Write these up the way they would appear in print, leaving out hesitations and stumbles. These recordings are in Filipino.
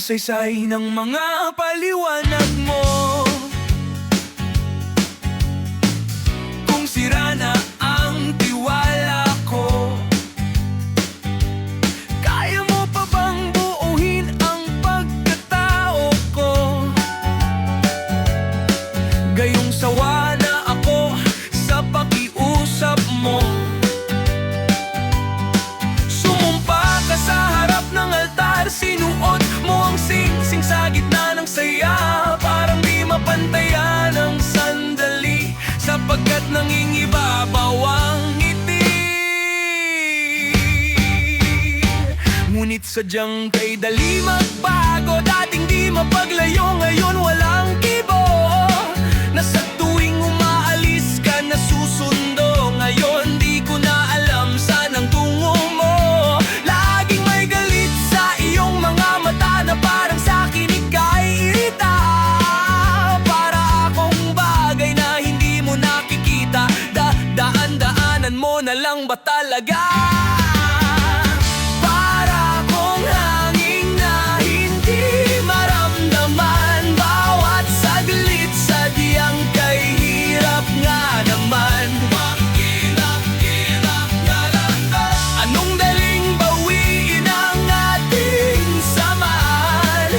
saysay ng mga paliwanag mo. Kung sira na ang tiwala ko, kaya mo pa bang buuhin ang pagkatao ko? Gayong sawa na ako sa pakiusap mo. Sumumpa ka sa harap ng altar, sinuot mo ang singsing sa gitna ng saya. Parang di mapantayan ang sandali, sapagkat nangingibabaw ang ngiti. Ngunit sadyang kay dali magbago, dating di mapaglayo, ngayon walang kibo. Na sa tuwing umaalis ka nasusundo, ngayon di ko na alam saan ang tungo mo. Laging may galit sa iyong mga mata na parang sa akin ika'y irita. Para akong bagay na hindi mo nakikita, daan-daanan mo na lang ba talaga? Para akong hangin na hindi maramdaman, bawat saglit sadyang kay hirap nga naman. Hirap nga naman. Anong daling bawiin ang ating samahan?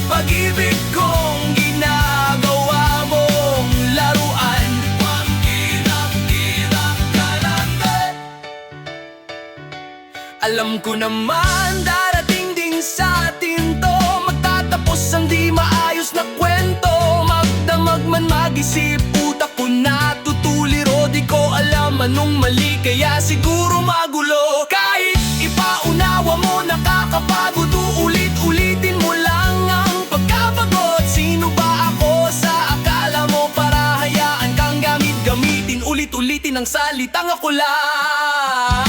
Pag-ibig kong ginagawa mong laruan. Hirap nga naman. Alam ko naman darating din sa atin to, magtatapos ang di maayos na kwento. Magdamag man mag-isip, utak ko natutuliro. Di ko alam anong mali, kaya siguro magulo. Kahit ipaunawa mo nakakapagod, ulit-ulitin mo lang ang pagkabagot. Sino ba ako sa akala mo para hayaan kang gamit-gamitin? Ulit-ulitin ang salitang ako lang.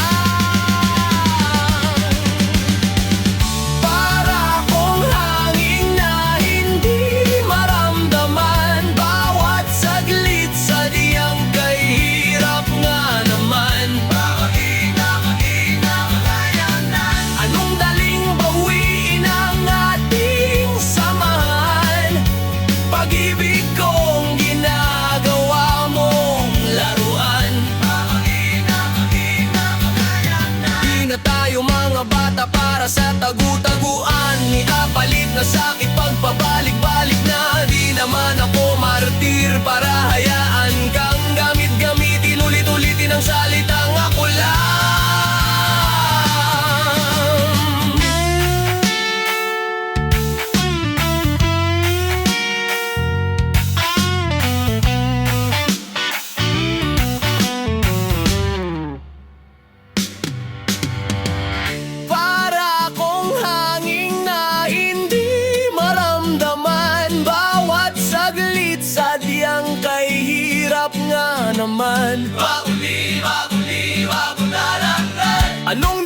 Para akong hangin na hindi maramdaman, bawat saglit sadyang kay hirap nga naman. Anong daling bawiin ang ating samahan? Pag-ibig kong ginagawa mong laruan. Di na tayo mga bata para sa tagu-taguan, iapalit na sakit pagpabalik-balik na. Di naman ako martir para hayaan kang gamit-gamitin, ulit-ulitin ang salitang ako lang. Para akong hangin na hindi maramdaman, bawat saglit sadyang kay hirap nga naman. Anong